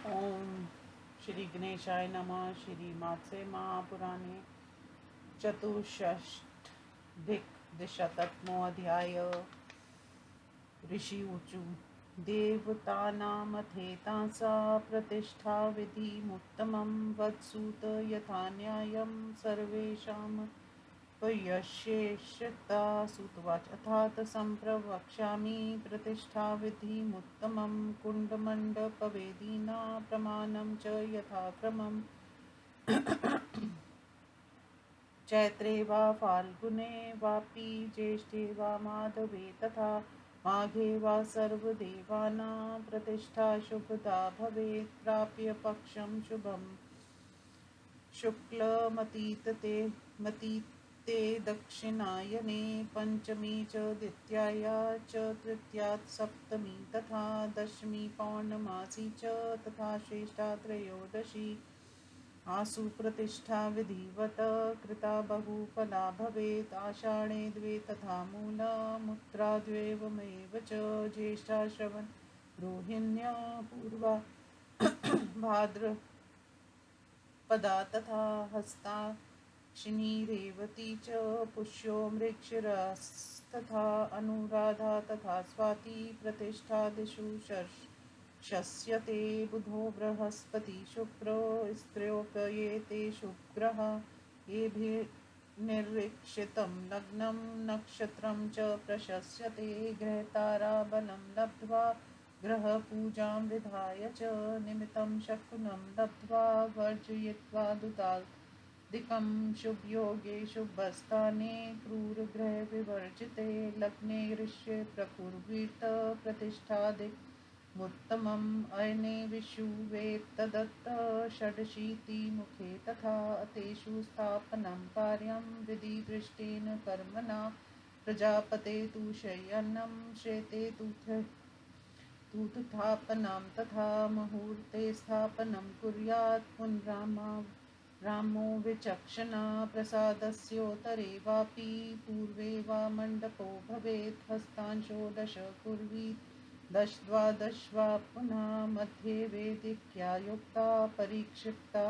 ओम श्री गणेशाय नमः। श्री मात्से महापुराणे चतुष्षष्टिकशतमोऽध्याय। ऋषि ऊचु देवतानामथेतांसा प्रतिष्ठा विधिमुत्तमं वत्सूत यथा न्यायं सर्वेषां पयस्येषता सुतवाच अथात सम्प्रवक्ष्यामि प्रतिष्ठाविधिमुत्तमं कुण्डमण्डपवेदिना प्रमाणं च यथाक्रमम् चैत्रे वा फाल्गुने वापि ज्येष्ठे वा माधवे तथा माघे वा सर्वदेवानां प्रतिष्ठा शुभदा भवेत् प्राप्य पक्षं शुभम् शुक्लमतीते मतीते दक्षिणायने पञ्चमी च द्वितीया च तृतीया सप्तमी तथा दशमी पौर्णमासी च तथा श्रेष्ठा त्रयोदशी आसु प्रतिष्ठा विधिवत कृता बहुफला भवेत् आषाढे द्वे तथा मूलमुत्रा द्वेवमेव च ज्येष्ठा श्रवण रोहिण्या पूर्वा भाद्रपदा तथा हस्ताक्षिणी रेवती च पुष्यो मृक्षरस्तथा अनुराधा तथा स्वाति प्रतिष्ठादिषु शस्यते बुधो बृहस्पति शुक्रो स्त्र्योपयेते शुक्रः येभिर्निरीक्षितं लग्नं नक्षत्रं च प्रशस्यते ग्रहताराबलं लब्ध्वा ग्रहपूजां विधाय च निमित्तं शकुनं लब्ध्वा वर्जयित्वा दुतादिकं शुभयोगे शुभस्थाने क्रूरग्रहविवर्जिते लग्ने ऋष्ये प्रकुर्वीत प्रतिष्ठादिकमुत्तमम् अयने विषुवे तदत्त षडशीतिमुखे तथा तेषु स्थापनं कार्यं विधिदृष्टेन कर्मणा प्रजापते तु शयनं श्वेते तूथापनं तथा मुहूर्ते स्थापनं कुर्यात् रामो विचक्षणा प्रसादस्योत्तरे वापि पूर्वे वा मण्डपो भवेत् हस्तांशो दश कुर्वीत् दश द्वादश वा पुनः मध्ये वेदिक्या युक्ता परिक्षिप्ता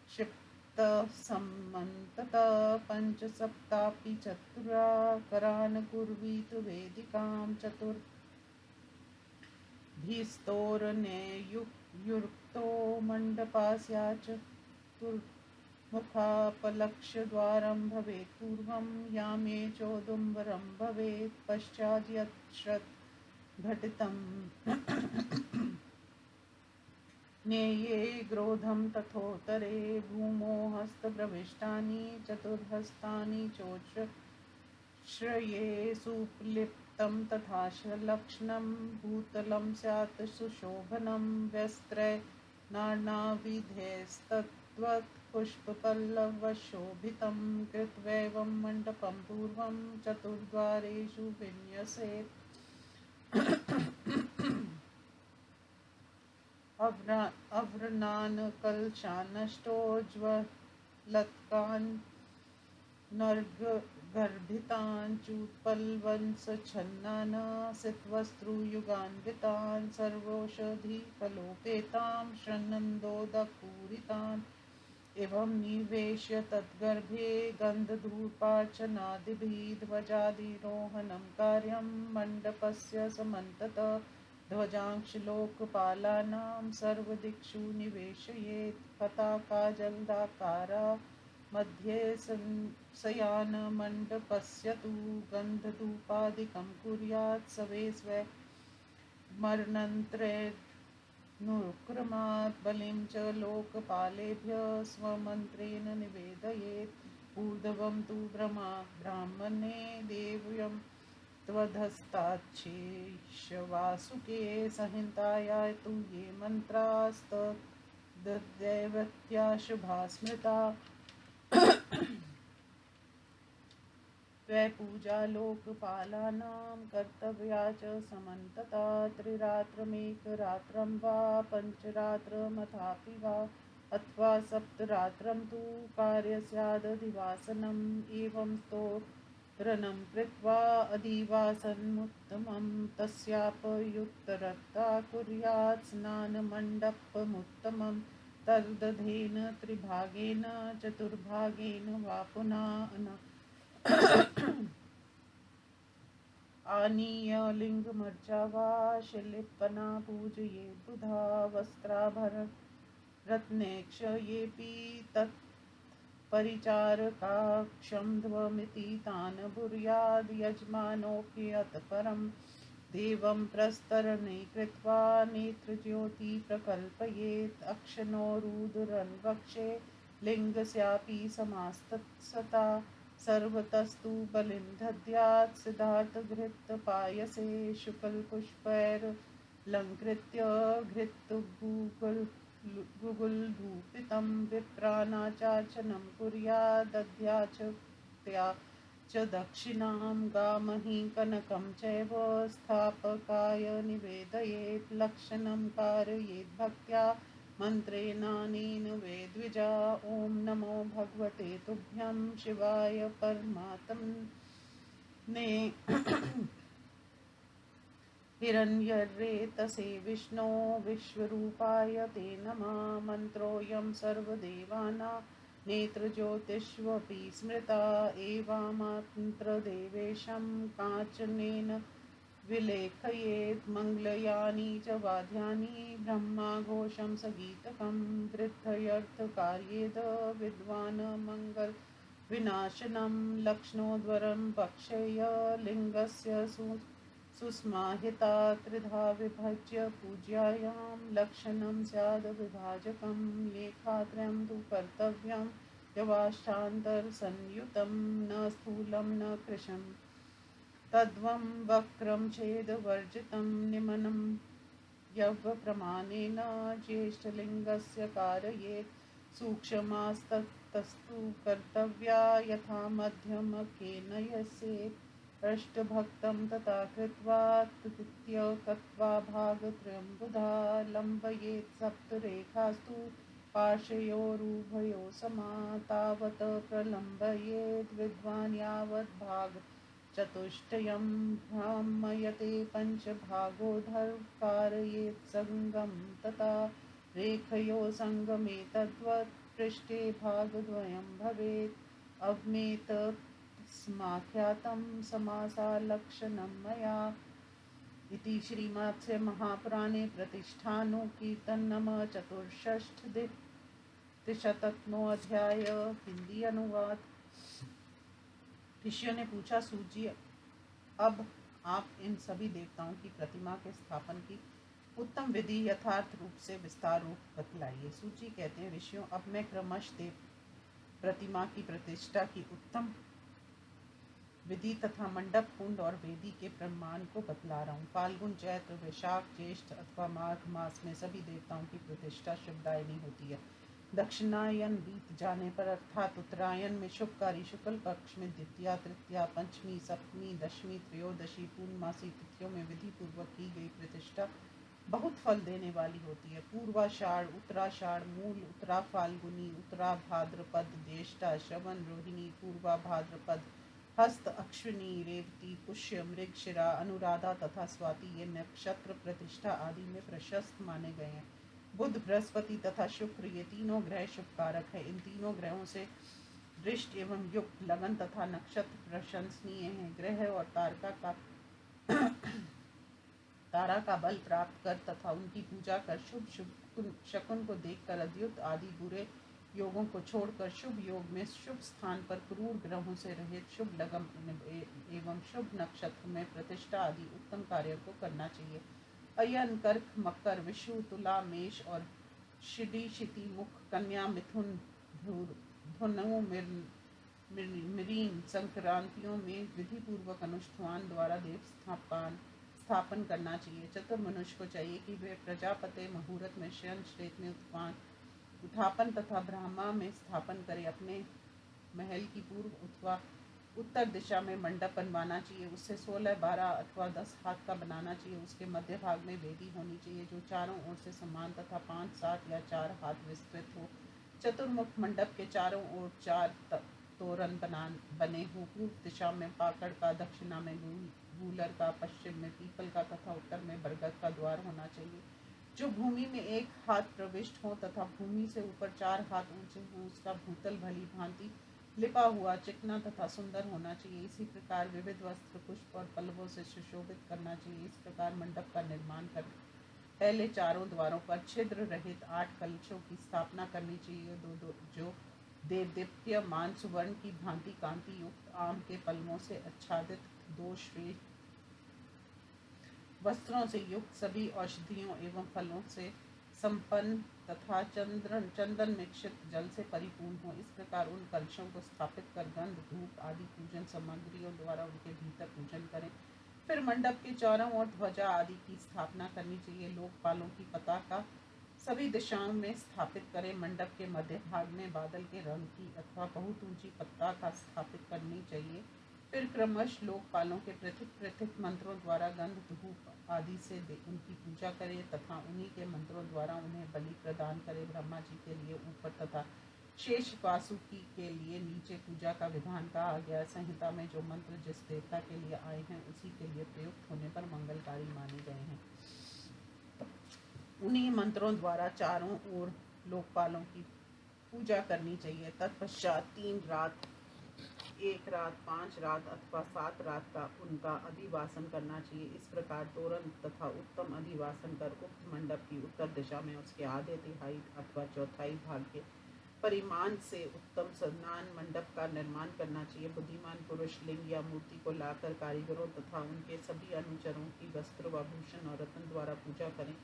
क्षिप्तसम्मन्तता पञ्चसप्तापि चतुरा करान् कुर्वीत वेदिकां चतुर्भिस्तोरणैर्युक्तो मण्डपस्य चतुर्मुखापलक्ष्यद्वारं भवेत् पूर्वं यामे चोदुम्बरं भवेत् पश्चात् यच्छ्रद्घटितं ज्ञेये ग्रोधं तथोत्तरे भूमौ हस्तप्रविष्टानि चतुर्हस्तानि चोच्छ्रये सुप्लिप्तं तथा लक्षणं भूतलं स्यात् सुशोभनं व्यस्त्रै नानाविधैस्तद्वत् पुष्पपल्लवशोभितं कृत्वैवं मण्डपं पूर्वं चतुर्द्वारेषु विन्यसेत् अव्रणान् कलशानष्टोज्ज्वलत्कान् नर्गगर्भितान् चूतपल्लवंसच्छन्नान् सितवस्त्रुयुगान्वितान् सर्वौषधिफलोपेतां शृण्वन्दोदकपूरितान् एवं निवेश्य तद्गर्भे गन्धधूपार्चनादिभिः ध्वजाधिरोहणं कार्यं मण्डपस्य समन्ततः ध्वजांशलोकपालानां सर्वदिक्षु निवेशयेत् पताकाजलदाकारा मध्ये शयानमण्डपस्य तु गन्धधूपादिकं कुर्यात् सवे स्वे मरणन्त्रेऽनुक्रमात् बलिं च लोकपालेभ्यः स्वमन्त्रेण निवेदयेत् ऊर्ध्वं तु ब्राह्मणे देव्यं त्वधस्ताच्छेषवासुके संहिताया तु ये मन्त्रास्तद्दैवत्या शुभा स्मृता त्वपूजा लोकपालानां कर्तव्या च समन्तता त्रिरात्रमेकरात्रं वा पञ्चरात्रमथापि वा अथवा सप्तरात्रं तु कार्यस्यादधिवासनम् एवं स्तो रणं कृत्वा अधिवासन्मुत्तमं तस्यापयुक्तरक्ता कुर्यात् स्नानमण्डपमुत्तमं तद्दधेन त्रिभागेन चतुर्भागेन वा पुनः आनीय लिङ्गमर्चा वा शिलिप्पना पूजयेत् बुधा वस्त्राभरण रत्नेक्षयेऽपि तत् परिचारकाक्षं तान् भूयाद् यजमानोऽप्यत परं देवं प्रस्तरणे कृत्वा नेत्रज्योति प्रकल्पयेत् अक्षनोरुदरन् वक्षे लिङ्गस्यापि समास्तत्सता सर्वतस्तु बलिं दद्यात् सिद्धार्थघृतपायसे शुक्लपुष्पैरलङ्कृत्य घृतगुगुलधूपितं विप्राणाचार्चनं कुर्यादध्याचक्त्या च दक्षिणां गामहि कनकं चैव स्थापकाय निवेदयेत् लक्षणं कारयेत् भक्त्या मन्त्रेणानेन वेद्विजा ॐ नमो भगवते तुभ्यं शिवाय परमात्मने हिरण्यरेतसे विष्णो विश्वरूपाय ते नमः मन्त्रोऽयं सर्वदेवानां नेत्रज्योतिष्वपि स्मृता एवामन्त्रदेवेशं काञ्चनेन विलेखयेत् मङ्गलयानि च वाद्यानि ब्रह्माघोषं सगीतकं वृद्धयर्थकार्येद विद्वान् मङ्गलविनाशनं लक्ष्णोद्वरं पक्षेय लिङ्गस्य सुस्माहिता त्रिधा विभज्य पूज्यायां लक्षणं स्याद् विभाजकं लेखात्रयं तु कर्तव्यं यवाष्टान्तरसंयुतं न स्थूलं न कृशम् तद्वं वक्रं छेदवर्जितं निमनं यवप्रमाणेन ज्येष्ठलिङ्गस्य कारयेत् सूक्ष्मास्तस्तु कर्तव्या यथा मध्यमकेन यस्येत् अष्टभक्तं तथा कृत्वा तृतीयकत्वा भागत्रयं बुधा लम्बयेत् सप्तरेखास्तु पार्श्वयोरुभयो समा तावत् प्रलम्बयेत् विद्वान् यावत् भाग चतुष्टयं भ्रामयते पञ्चभागोऽधर्कारयेत् सङ्गं तथा रेखयो सङ्गमे तद्वत् पृष्ठे भागद्वयं भवेत् अवमेतस्माख्यातं समासालक्षणं मया इति श्रीमद् महापुराणे प्रतिष्ठानुकीर्तनम चतुर्षष्ठिशतमोऽध्याय। हिंदी अनुवाद। ऋषियों ने पूछा, सूत जी, अब आप इन सभी देवताओं की प्रतिमा के स्थापन की उत्तम विधि यथार्थ रूप से विस्तार रूप बतलाइए। सूत जी कहते हैं, ऋषियों, अब मैं क्रमशः देव प्रतिमा की प्रतिष्ठा की उत्तम विधि तथा मंडप, कुंड और वेदी के प्रमाण को बतला रहा हूँ। फाल्गुन, चैत्र, वैशाख, ज्येष्ठ अथवा माघ मास में सभी देवताओं की प्रतिष्ठा शुभदायिनी होती है। दक्षिणायन बीत जाने पर अर्थात उत्तरायण में शुभकारी शुक्ल पक्ष में द्वितीया, तृतीया, पंचमी, सप्तमी, दशमी, त्रयोदशी, पूर्णमासी तिथियों में विधि पूर्वक की गई प्रतिष्ठा बहुत फल देने वाली होती है। पूर्वाषाढ़, उत्तराषाढ़, मूल, उत्तरा फाल्गुनी, उत्तरा भाद्रपद, ज्येष्ठा, श्रवण, रोहिणी, पूर्वा भाद्रपद, हस्त, अश्विनी, रेवती, पुष्य, मृगशिरा, अनुराधा तथा स्वाति ये नक्षत्र प्रतिष्ठा आदि में प्रशस्त माने गए हैं। बुध, बृहस्पति तथा शुक्र ये तीनों ग्रह शुभकारक है। इन तीनों ग्रहों से दृष्ट एवं युक्त, लगन तथा नक्षत्र प्रशंसनीय है। ग्रह और तारा का बल प्राप्त कर तथा उनकी पूजा कर शुभ शकुन को देखकर अद्युत आदि बुरे योगों को छोड़कर शुभ योग में शुभ स्थान पर क्रूर ग्रहों से रहित शुभ लगन एवं शुभ नक्षत्र में प्रतिष्ठा आदि उत्तम कार्य को करना चाहिए। अयन, कर्क, मकर, विषु, तुला, मेष और क्षिति, मुख, कन्या, मिथुन, धनु, मरीन संक्रांतियों में विधि पूर्वक अनुष्ठान द्वारा देव स्थापन करना चाहिए। चतुर मनुष्य को चाहिए कि वे प्रजापति मुहूर्त में शयन, श्वेत में उत्थापन तथा ब्रह्मा में स्थापन करे। अपने महल की पूर्व अथवा उत्तर दिशा में मंडप बनवाना चाहिए। उससे 16, 12 अथवा 10 हाथ का बनाना चाहिए। उसके मध्य भाग में वेदी होनी चाहिए जो चारों ओर से समान तथा 5, 7 या 4 हाथ विस्तृत हो। चतुर्मुख मंडप के चारों ओर 4 तोरण बने हो। पूर्व दिशा में पाकड़ का, दक्षिणा में गूलर का, पश्चिम में पीपल का तथा उत्तर में बरगद का द्वार होना चाहिए। जो भूमि में 1 हाथ प्रविष्ट हो तथा भूमि से ऊपर 4 हाथ ऊंचे हो, उसका भूतल भली भांति लिपा हुआ, चिकना तथा सुंदर होना चाहिए। इसी प्रकार विविध वस्त्र, पुष्प और पल्लवों से सुशोभित करना चाहिए। इस प्रकार मंडप का निर्माण कर पहले चारों द्वारों पर छिद्र रहित 8 कलशों की स्थापना करनी चाहिए, जो देदीप्यमान सुवर्ण की भांति कांति युक्त आम के पल्लवों से आच्छादित 2 श्रेष्ठ वस्त्रों से युक्त, सभी औषधियों एवं फलों से संपन्न तथा चंदन मिश्रित जल से परिपूर्ण हो। इस प्रकार उन कलशों को स्थापित कर गंध, धूप आदि पूजन सामग्रियों द्वारा उनके भीतर पूजन करें। फिर मंडप के चारों ओर ध्वजा आदि की स्थापना करनी चाहिए। लोकपालों की पताका सभी दिशाओं में स्थापित करें। मंडप के मध्य भाग में बादल के रंग की अथवा बहुत ऊंची पताका स्थापित करनी चाहिए। फिर क्रमश लोकपालों के पृथक पृथक मंत्रों द्वारा गंध, धूप आदि से उनकी पूजा करें तथा उन्हीं के मंत्रों द्वारा उन्हें बलि प्रदान करें। ब्रह्मा जी के लिए ऊपर तथा शेष वासुकी के लिए नीचे पूजा का विधान कहा गया। संहिता में जो मंत्र जिस देवता के लिए आए हैं उसी के लिए प्रयुक्त होने पर मंगलकारी माने गए हैं। उन्हीं मंत्रों द्वारा चारों ओर लोकपालों की पूजा करनी चाहिए। तत्पश्चात 3 रात, 1 रात, 5 रात अथवा 7 रात का उनका अधिवासन करना चाहिए। इस प्रकार तोरण तथा उत्तम अधिवासन कर उक्त मंडप की उत्तर दिशा में उसके आधे तिहाई अथवा चौथाई भाग के परिमाण से उत्तम स्नान मंडप का निर्माण करना चाहिए। बुद्धिमान पुरुष लिंग या मूर्ति को लाकर कारीगरों तथा उनके सभी अनुचरों की वस्त्र, आभूषण और रत्न द्वारा पूजा करें।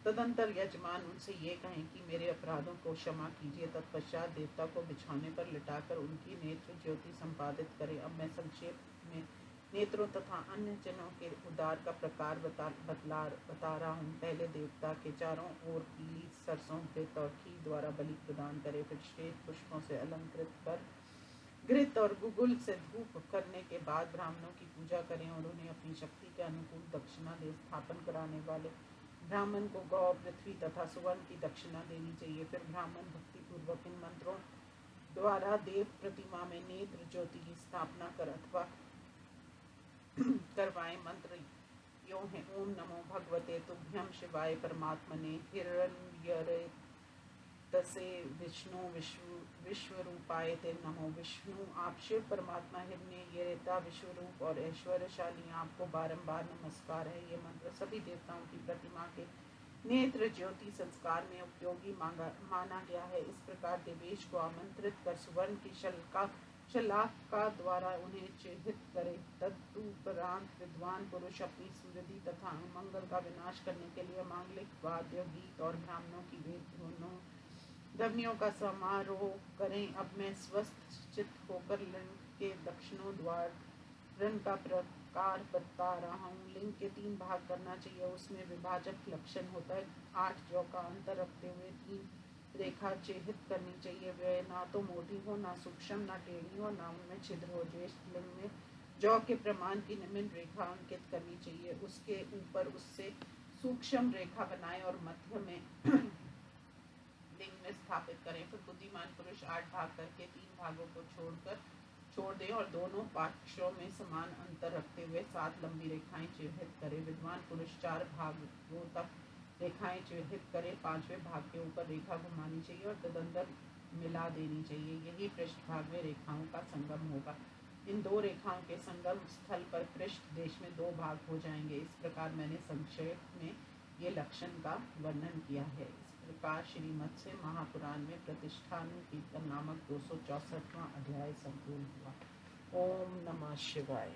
तदंतर यजमान उनसे ये कहें कि मेरे अपराधों को क्षमा कीजिए। तत्पश्चात देवता को बिछौने पर लिटाकर उनकी नेत्र ज्योति संपादित करें। अब मैं संक्षेप में नेत्रों तथा अन्य चिन्हों के उद्धार का प्रकार बता रहा हूँ। पहले देवता के चारों ओर पीली सरसों, घृत और घी द्वारा बलि प्रदान करें। फिर श्वेत पुष्पों से अलंकृत कर घृत और गुगुल से धूप करने के बाद ब्राह्मणों की पूजा करें और उन्हें अपनी शक्ति के अनुकूल दक्षिणा दे। स्थापन कराने वाले ब्राह्मण को गौ, पृथ्वी तथा सुवर्ण की दक्षिणा देनी चाहिए। फिर ब्राह्मण भक्ति पूर्वक इन मंत्रों द्वारा देव प्रतिमा में नेत्र ज्योति की स्थापना कर अथवा करवाएं। मंत्र यो है: ओम नमो भगवते तुभ्यं शिवाय परमात्मने हिरण्यरेतसे विष्णु विश्वरूपाय ते नमो। विष्णु आप शिव परमात्मा, हिरण्यरेता विश्वरूप और ऐश्वर्यशाली, आपको बारंबार नमस्कार है। ये मंत्र सभी देवताओं की प्रतिमा के नेत्र ज्योति संस्कार में उपयोगी माना गया है। इस प्रकार देवेश को आमंत्रित कर सुवर्ण की शलाका द्वारा उन्हें चिह्नित करे। तदुपरांत विद्वान पुरुष अपनी समृद्धि तथा मंगल का विनाश करने के लिए मांगलिक वाद्य, गीत और ब्राह्मणों की वेद ध्वनियों का समारोह करें। अब मैं स्वस्थ चित्त होकर लिंग के दक्षिणोद्वार का प्रकार बता रहा हूँ। लिंग के 3 भाग करना चाहिए। उसमें विभाजक लक्षण होता है। 8 जौ का अंतर रखते हुए 3 रेखा चिह्नित करनी चाहिए। वे ना तो मोटी हो, ना सूक्ष्म, ना टेढ़ी हो, ना उनमें छिद्र हो। ज्येष्ठ लिंग में जौ के प्रमाण की निम्न रेखा अंकित करनी चाहिए। उसके ऊपर उससे सूक्ष्म रेखा बनाएं और मध्य में लिंग में स्थापित करें। फिर बुद्धिमान पुरुष 8 भाग करके 3 भागों को छोड़ दें और दोनों पक्षों में समान अंतर रखते हुए 7 लंबी रेखाएं चिह्नित करें। विद्वान पुरुष 4 भागों तक रेखाएं चिह्नित करें। 5वें भाग के ऊपर रेखा घुमानी चाहिए और तदंतर मिला देनी चाहिए। यही पृष्ठभाग में रेखाओं का संगम होगा। इन 2 रेखाओं के संगम स्थल पर पृष्ठ देश में 2 भाग हो जाएंगे। इस प्रकार मैंने संक्षेप में ये लक्षण का वर्णन किया है। इस प्रकार श्रीमत्स्य महापुराण में प्रतिष्ठानु कीर्तन नामक 264वां अध्याय संपूर्ण हुआ। ओम नमः शिवाय।